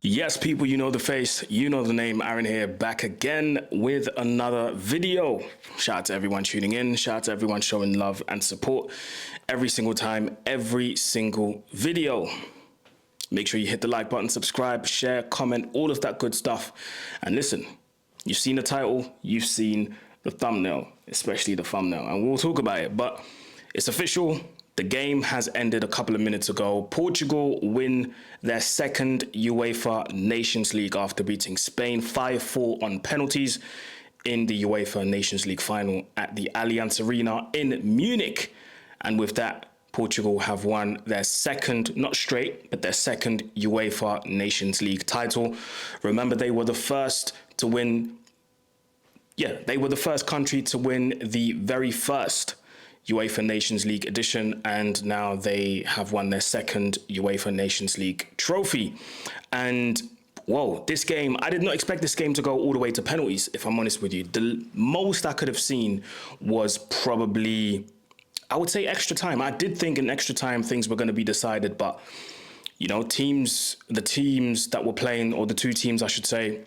Yes, people, you know the face, you know the name. Aaron here, back again with another video. Shout out to everyone tuning in. Shout out to everyone showing love and support every single time, every single video. Make sure you hit the like button, subscribe, share, comment, all of that good stuff. And listen, you've seen the title, you've seen the thumbnail, especially the thumbnail, and we'll talk about it, but it's official. The game has ended a couple of minutes ago. Portugal win their second UEFA Nations League after beating Spain 5-4 on penalties in the UEFA Nations League final at the Allianz Arena in Munich. And with that, Portugal have won their second, not straight, but their second UEFA Nations League title. Remember, they were the first to win. Yeah, they were the first country to win the very first UEFA Nations League edition, and now they have won their second UEFA Nations League trophy. And whoa, this game, I did not expect this game to go all the way to penalties, if I'm honest with you. The most I could have seen was probably, I would say, extra time. I did think in extra time things were going to be decided, but you know, the teams that were playing, or the two teams I should say,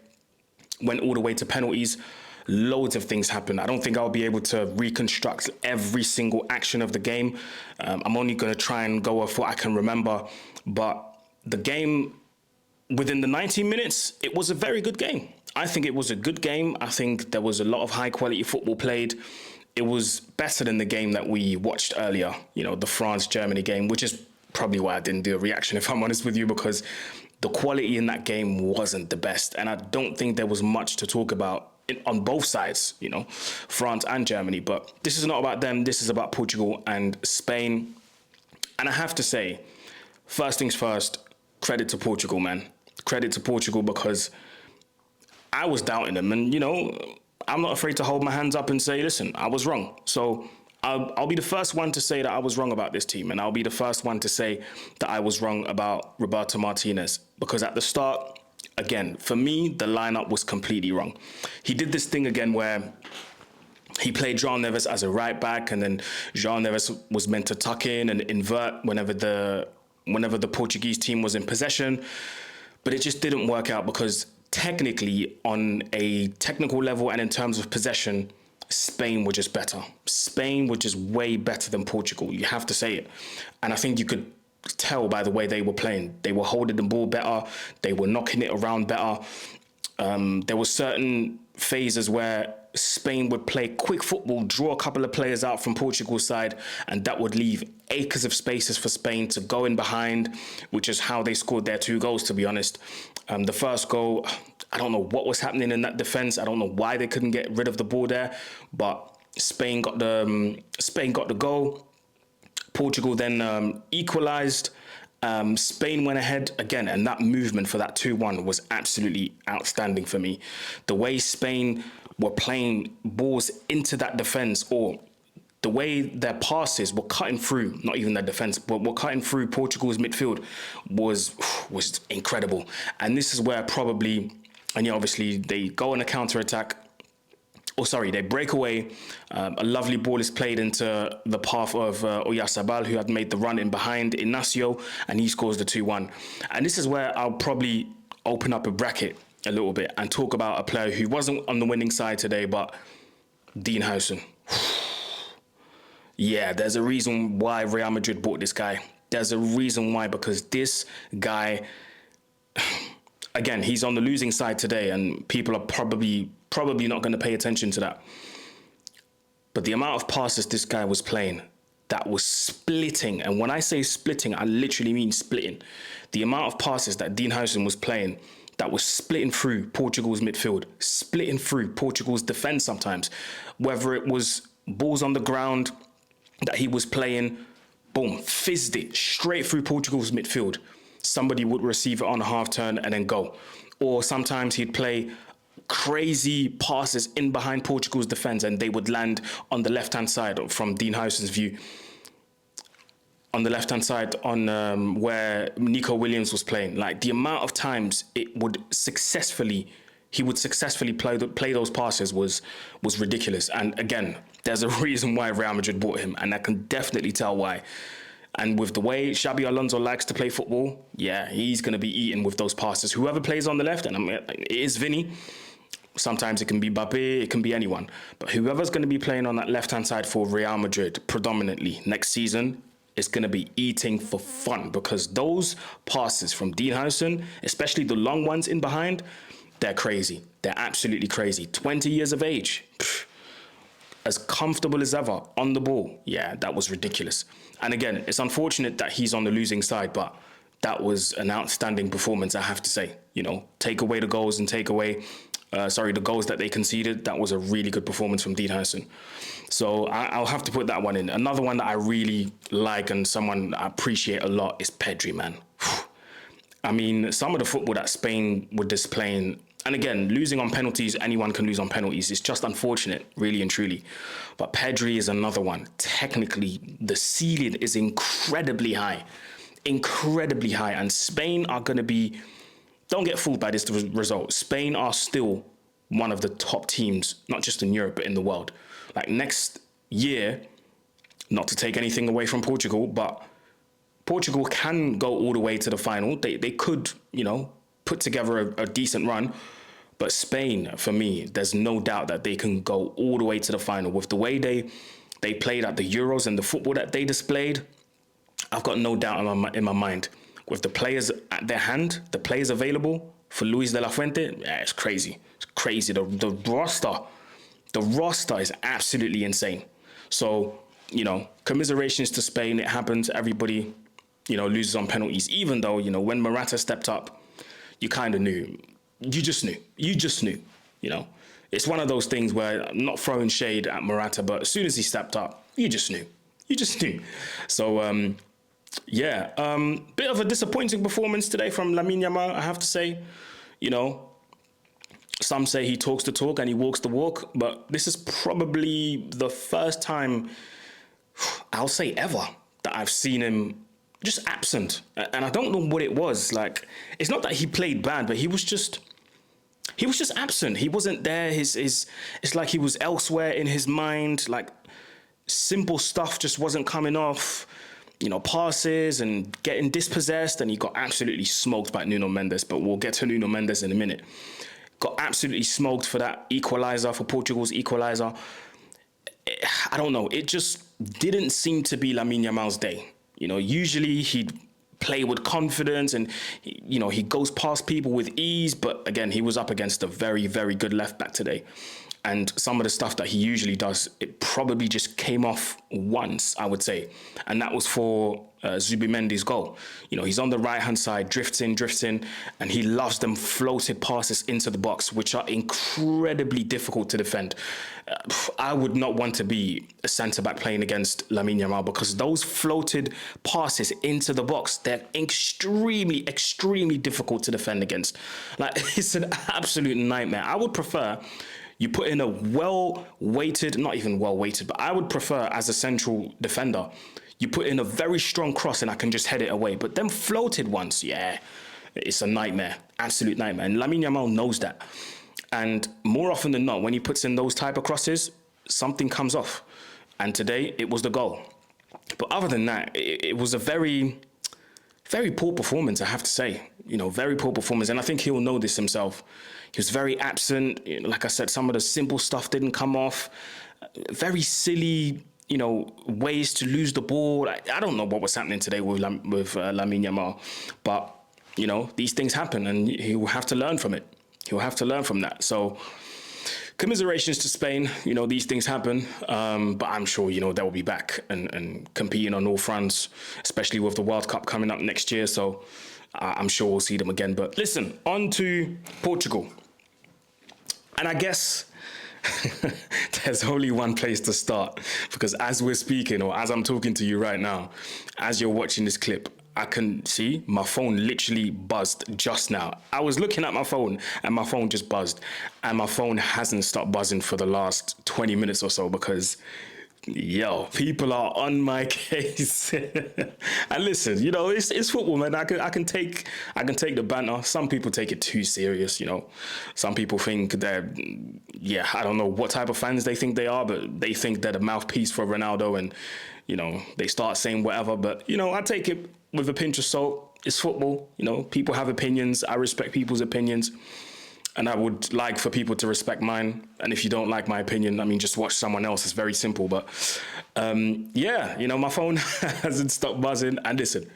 went all the way to penalties. Loads of things happened. I don't think I'll be able to reconstruct every single action of the game. I'm only going to try and go off what I can remember. But the game, within the 90 minutes, it was a very good game. I think it was a good game. I think there was a lot of high quality football played. It was better than the game that we watched earlier, you know, the France-Germany game, which is probably why I didn't do a reaction, if I'm honest with you, because the quality in that game wasn't the best. And I don't think there was much to talk about on both sides, you know, France and Germany. But this is not about them. This is about Portugal and Spain. And I have to say, first things first, credit to Portugal, man. Credit to Portugal, because I was doubting them. And, you know, I'm not afraid to hold my hands up and say, listen, I was wrong. So I'll be the first one to say that I was wrong about this team. And I'll be the first one to say that I was wrong about Roberto Martinez. Because at the start, again, for me, the lineup was completely wrong. He did this thing again where he played João Neves as a right back, and then João Neves was meant to tuck in and invert whenever the Portuguese team was in possession. But it just didn't work out, because technically, on a technical level and in terms of possession, Spain were just better. Spain were just way better than Portugal. You have to say it. And I think you could tell by the way they were playing. They were holding the ball better. They were knocking it around better. There were certain phases where Spain would play quick football, draw a couple of players out from Portugal's side, and that would leave acres of spaces for Spain to go in behind, which is how they scored their two goals, to be honest. The first goal, I don't know what was happening in that defense. I don't know why they couldn't get rid of the ball there, but Spain got the goal. Portugal then equalized. Spain went ahead again, and that movement for that 2-1 was absolutely outstanding for me. The way Spain were playing balls into that defense, or the way their passes were cutting through, not even their defense, but were cutting through Portugal's midfield was incredible. And this is where probably, and yeah, obviously they go on a counter-attack. They break away. A lovely ball is played into the path of Oyarzabal, who had made the run in behind Inacio, and he scores the 2-1. And this is where I'll probably open up a bracket a little bit and talk about a player who wasn't on the winning side today, but Dean Howson. Yeah, there's a reason why Real Madrid bought this guy. There's a reason why, because this guy, again, he's on the losing side today, and people are probably not going to pay attention to that. But the amount of passes this guy was playing, that was splitting. And when I say splitting, I literally mean splitting. The amount of passes that Dean Howson was playing, that was splitting through Portugal's midfield, splitting through Portugal's defense sometimes. Whether it was balls on the ground that he was playing, boom, fizzed it straight through Portugal's midfield. Somebody would receive it on a half turn and then go. Or sometimes he'd play crazy passes in behind Portugal's defense, and they would land on the left-hand side from Dean Howson's view. On the left-hand side where Nico Williams was playing. Like, the amount of times it would successfully he would successfully play those passes was ridiculous. And again, there's a reason why Real Madrid bought him, and I can definitely tell why. And with the way Xabi Alonso likes to play football, yeah, he's going to be eating with those passes. Whoever plays on the left, and it is Vinny. Sometimes it can be Mbappe, it can be anyone. But whoever's going to be playing on that left-hand side for Real Madrid predominantly next season is going to be eating for fun, because those passes from Dean Henderson, especially the long ones in behind, they're crazy. They're absolutely crazy. 20 years of age. As comfortable as ever on the ball. Yeah, that was ridiculous. And again, it's unfortunate that he's on the losing side, but that was an outstanding performance, I have to say. You know, take away the goals and take away, the goals that they conceded. That was a really good performance from Dean Henderson. So I'll have to put that one in. Another one that I really like and someone I appreciate a lot is Pedri, man. I mean, some of the football that Spain were displaying, and again, losing on penalties, anyone can lose on penalties. It's just unfortunate, really and truly. But Pedri is another one. Technically, the ceiling is incredibly high. Incredibly high. And Spain are going to be, don't get fooled by this result. Spain are still one of the top teams, not just in Europe, but in the world. Like next year, not to take anything away from Portugal, but Portugal can go all the way to the final. They could, you know, put together a decent run. But Spain, for me, there's no doubt that they can go all the way to the final. With the way they played at the Euros and the football that they displayed, I've got no doubt in my mind. With the players at their hand, the players available for Luis de la Fuente, yeah, it's crazy. It's crazy. The roster is absolutely insane. So, you know, commiserations to Spain. It happens. Everybody, you know, loses on penalties. Even though, you know, when Morata stepped up, you kind of knew. You just knew, you know. It's one of those things where I'm not throwing shade at Morata, but as soon as he stepped up, you just knew. So, bit of a disappointing performance today from Lamine Yamal, I have to say. You know, some say he talks the talk and he walks the walk, but this is probably the first time, I'll say ever, that I've seen him just absent. And I don't know what it was. Like, it's not that he played bad, but he was just absent. He wasn't there. It's like he was elsewhere in his mind. Like, simple stuff just wasn't coming off. You know, passes and getting dispossessed, and he got absolutely smoked by Nuno Mendes. But we'll get to Nuno Mendes in a minute. Got absolutely smoked for that equalizer, for Portugal's equalizer. I don't know. It just didn't seem to be Lamine Yamal's day. You know, usually he'd play with confidence and, you know, he goes past people with ease. But again, he was up against a very, very good left back today. And some of the stuff that he usually does, it probably just came off once, I would say. And that was for Zubimendi's goal. You know, he's on the right-hand side, drifts in, and he loves them floated passes into the box, which are incredibly difficult to defend. I would not want to be a centre-back playing against Lamine Yamal, because those floated passes into the box, they're extremely, extremely difficult to defend against. Like, it's an absolute nightmare. I would prefer you put in a well-weighted, not even well-weighted, but I would prefer as a central defender, you put in a very strong cross and I can just head it away. But them floated ones, yeah, it's a nightmare, absolute nightmare. And Lamine Yamal knows that. And more often than not, when he puts in those type of crosses, something comes off. And today, it was the goal. But other than that, it was a very, very poor performance, I have to say. You know, very poor performance. And I think he'll know this himself. He was very absent. Like I said, some of the simple stuff didn't come off. Very silly, you know, ways to lose the ball. I don't know what was happening today with Lamine Yamal. But, you know, these things happen and he will have to learn from it. He'll have to learn from that. So, commiserations to Spain. You know, these things happen. But I'm sure, you know, they'll be back and competing on all fronts, especially with the World Cup coming up next year. So, I'm sure we'll see them again. But listen, on to Portugal. And I guess there's only one place to start, because as we're speaking, or as I'm talking to you right now, as you're watching this clip, I can see my phone literally buzzed just now. I was looking at my phone and my phone just buzzed, and my phone hasn't stopped buzzing for the last 20 minutes or so, because Yo, people are on my case. And listen, it's football, man. I can take the banter. Some people take it too serious, Some people think they're, yeah, I don't know what type of fans they think they are, but they think they're the mouthpiece for Ronaldo, and they start saying whatever. But I take it with a pinch of salt. It's football. People have opinions. I respect people's opinions. And I would like for people to respect mine. And if you don't like my opinion, I mean, just watch someone else. It's very simple. But yeah, my phone hasn't stopped buzzing. And listen,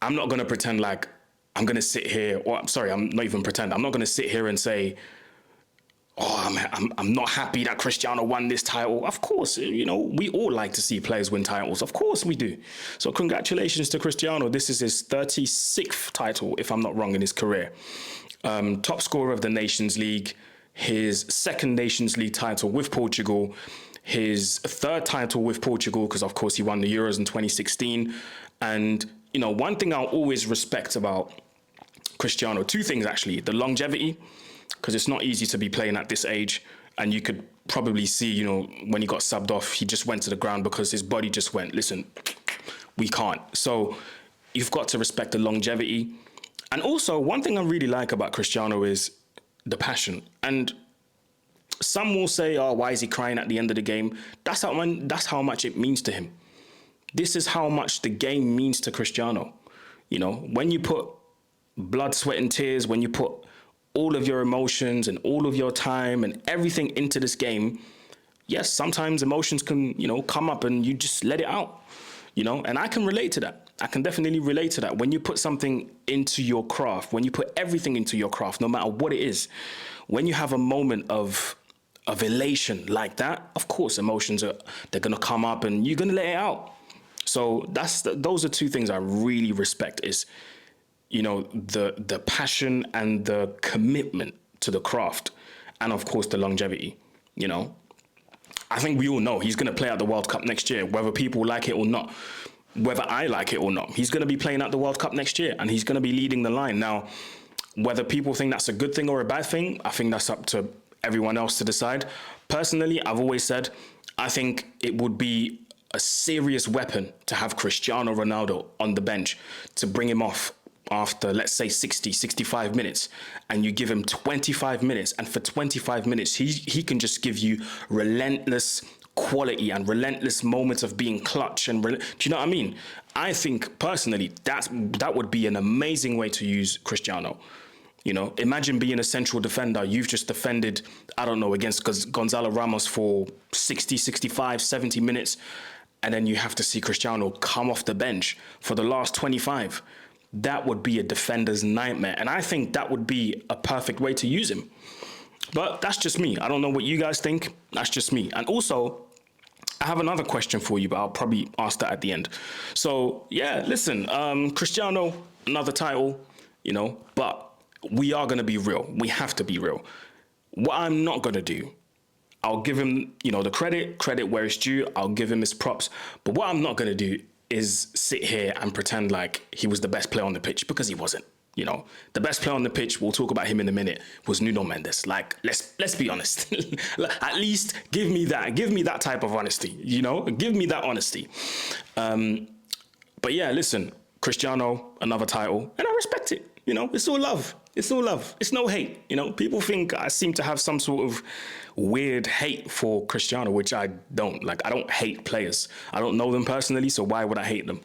I'm not going to pretend like I'm going to sit here, or I'm sorry, I'm not even pretend. I'm not going to sit here and say, oh, I'm not happy that Cristiano won this title. Of course, we all like to see players win titles. Of course we do. So congratulations to Cristiano. This is his 36th title, if I'm not wrong, in his career. Top scorer of the Nations League, his second Nations League title with Portugal, his third title with Portugal, because of course he won the Euros in 2016. And, one thing I'll always respect about Cristiano, two things actually: the longevity, because it's not easy to be playing at this age. And you could probably see, when he got subbed off, he just went to the ground because his body just went, listen, we can't. So you've got to respect the longevity. And also, one thing I really like about Cristiano is the passion. And some will say, oh, why is he crying at the end of the game? That's how much it means to him. This is how much the game means to Cristiano. When you put blood, sweat, and tears, when you put all of your emotions and all of your time and everything into this game, yes, sometimes emotions can, come up and you just let it out, and I can relate to that. I can definitely relate to that. When you put something into your craft, when you put everything into your craft, no matter what it is, when you have a moment of elation like that, of course, they're going to come up and you're going to let it out. So those are two things I really respect is, the passion and the commitment to the craft, and of course the longevity. I think we all know he's going to play at the World Cup next year, whether people like it or not, whether I like it or not. He's going to be playing at the World Cup next year, and he's going to be leading the line. Now, whether people think that's a good thing or a bad thing, I think that's up to everyone else to decide. Personally, I've always said, I think it would be a serious weapon to have Cristiano Ronaldo on the bench, to bring him off after, let's say, 60, 65 minutes, and you give him 25 minutes, and for 25 minutes, he can just give you relentless quality and relentless moments of being clutch. And do you know what I mean? I think, personally, that would be an amazing way to use Cristiano. Imagine being a central defender. You've just defended, I don't know, against Gonzalo Ramos for 60, 65, 70 minutes, and then you have to see Cristiano come off the bench for the last 25. That would be a defender's nightmare. And I think that would be a perfect way to use him. But that's just me. I don't know what you guys think. That's just me. And also, I have another question for you, but I'll probably ask that at the end. So, yeah, listen, Cristiano, another title, but we are going to be real. We have to be real. What I'm not going to do, I'll give him, the credit where it's due. I'll give him his props. But what I'm not going to do is sit here and pretend like he was the best player on the pitch, because he wasn't. The best player on the pitch, we'll talk about him in a minute, was Nuno Mendes. Like, let's be honest. At least give me that type of honesty, give me that honesty. But yeah, listen, Cristiano, another title, and I respect it. It's all love. It's all love. It's no hate. People think I seem to have some sort of weird hate for Cristiano, which I don't. Like, I don't hate players. I don't know them personally, so why would I hate them?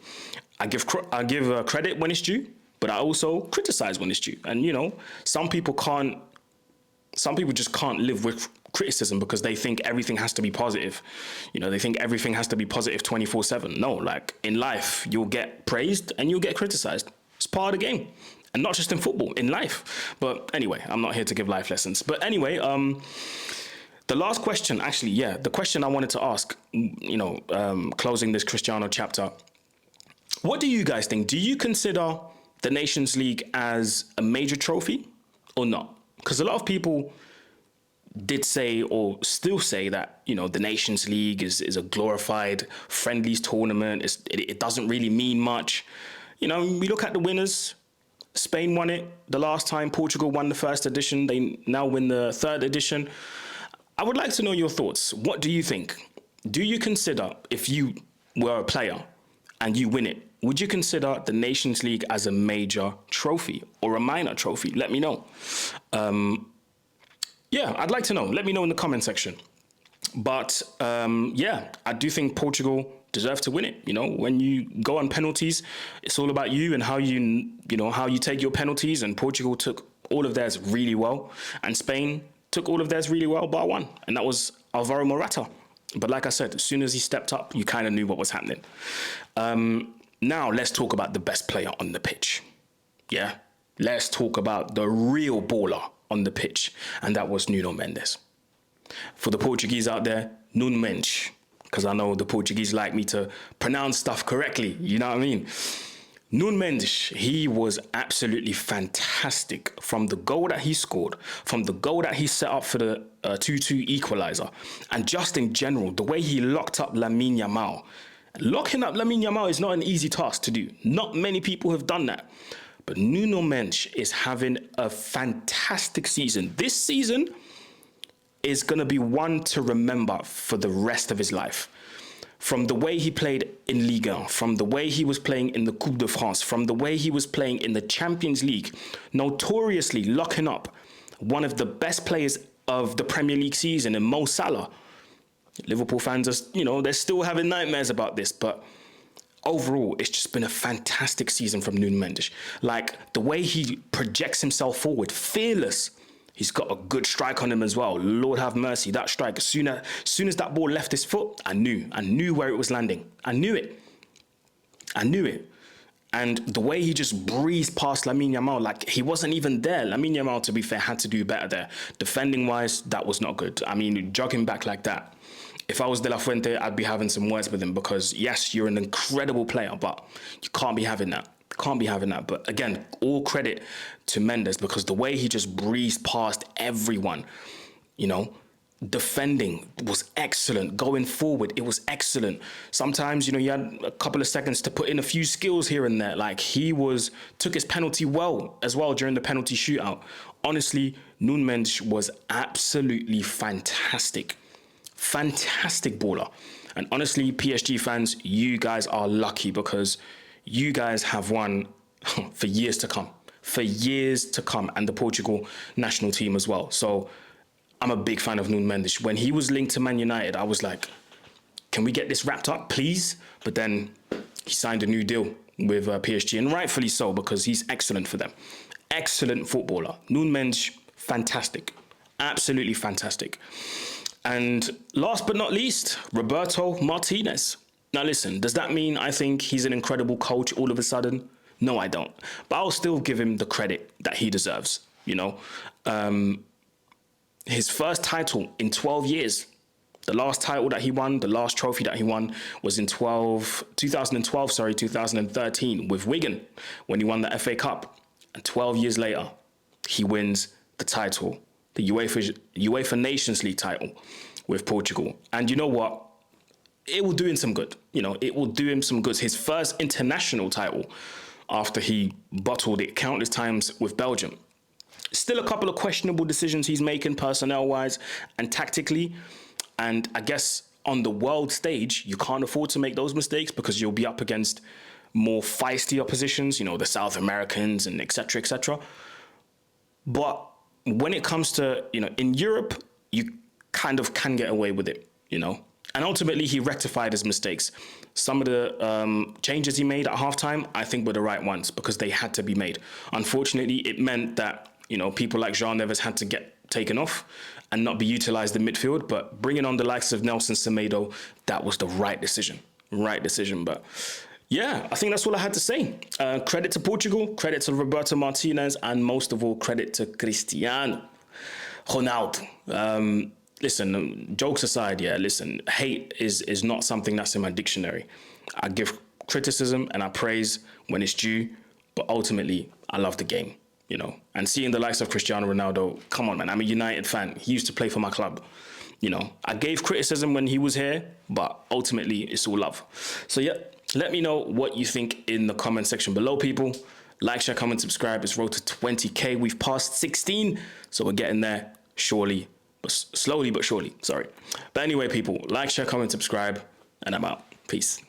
I give credit when it's due, but I also criticize when it's due. And, some people just can't live with criticism because they think everything has to be positive. They think everything has to be positive 24/7. No, like, in life, you'll get praised and you'll get criticized. It's part of the game. And not just in football, in life. But anyway, I'm not here to give life lessons. But anyway, the last question, actually, the question I wanted to ask, closing this Cristiano chapter. What do you guys think? Do you consider the Nations League as a major trophy or not? Because a lot of people did say, or still say, that, the Nations League is a glorified friendlies tournament. It doesn't really mean much. We look at the winners. Spain won it the last time. Portugal won the first edition. They now win the third edition. I would like to know your thoughts. What do you think? do you consider, if you were a player and you win it, would you consider the Nations League as a major trophy or a minor trophy? Let me know. Yeah, I'd like to know. Let me know in the comment section. But yeah, I do think Portugal deserve to win it. You know, when you go on penalties, it's all about you and how how you take your penalties. And Portugal took all of theirs really well, and Spain took all of theirs really well, bar one, and that was Alvaro Morata. But like I said, as soon as he stepped up, you kind of knew what was happening. Now let's talk about the best player on the pitch. Yeah, let's talk about the real baller on the pitch, and that was Nuno Mendes. For the Portuguese out there, Nuno Mendes, because I know the Portuguese like me to pronounce stuff correctly, you know what I mean? Nuno Mendes, he was absolutely fantastic from the goal that he scored, from the goal that he set up for the 2-2 equaliser, and just in general, the way he locked up Lamine Yamal. Locking up Lamine Yamal is not an easy task to do. Not many people have done that. But Nuno Mendes is having a fantastic season. This season is going to be one to remember for the rest of his life. From the way he played in Ligue 1, from the way he was playing in the Coupe de France, from the way he was playing in the Champions League, notoriously locking up one of the best players of the Premier League season in Mo Salah. Liverpool fans are, they're still having nightmares about this, but overall, it's just been a fantastic season from Nuno Mendes. Like, the way he projects himself forward, fearless. He's got a good strike on him as well. Lord have mercy, that strike. As soon as that ball left his foot, I knew where it was landing. I knew it. And the way he just breezed past Lamine Yamal, like he wasn't even there. Lamine Yamal, to be fair, had to do better there. Defending-wise, that was not good. I mean, jogging back like that. If I was De La Fuente, I'd be having some words with him because, yes, you're an incredible player, but you can't be having that. But again, all credit to Mendes because the way he just breezed past everyone, defending was excellent. Going forward, it was excellent. Sometimes, he had a couple of seconds to put in a few skills here and there. Like took his penalty well as well during the penalty shootout. Honestly, Nuno Mendes was absolutely fantastic. Fantastic baller. And honestly, PSG fans, you guys are lucky because you guys have won for years to come. And the Portugal national team as well. So I'm a big fan of Nuno Mendes. When he was linked to Man United, I was like, can we get this wrapped up, please? But then he signed a new deal with PSG, and rightfully so, because he's excellent for them. Excellent footballer. Nuno Mendes, fantastic. Absolutely fantastic. And last but not least, Roberto Martinez. Now listen, does that mean I think he's an incredible coach all of a sudden? No, I don't. But I'll still give him the credit that he deserves, His first title in 12 years. The last title that he won, the last trophy that he won was in 2013 with Wigan when he won the FA Cup. And 12 years later, he wins the title, the UEFA Nations League title with Portugal. And you know what? It will do him some good. It will do him some good. His first international title after he bottled it countless times with Belgium. Still a couple of questionable decisions he's making personnel-wise and tactically. And I guess on the world stage, you can't afford to make those mistakes because you'll be up against more feisty oppositions, the South Americans and et cetera, et cetera. But when it comes to, in Europe, you kind of can get away with it, And ultimately, he rectified his mistakes. Some of the changes he made at halftime, I think, were the right ones because they had to be made. Unfortunately, it meant that, people like Jean Neves had to get taken off and not be utilized in midfield. But bringing on the likes of Nelson Semedo, that was the right decision. But yeah, I think that's all I had to say. Credit to Portugal, credit to Roberto Martinez, and most of all, credit to Cristiano Ronaldo. Listen, jokes aside, hate is not something that's in my dictionary. I give criticism and I praise when it's due, but ultimately, I love the game, And seeing the likes of Cristiano Ronaldo, come on, man, I'm a United fan. He used to play for my club. I gave criticism when he was here, but ultimately, it's all love. So yeah, let me know what you think in the comment section below, people. Like, share, comment, subscribe. It's road to 20K. We've passed 16, so we're getting there, surely but slowly but surely, sorry. But anyway, people, like, share, comment, subscribe, and I'm out. Peace.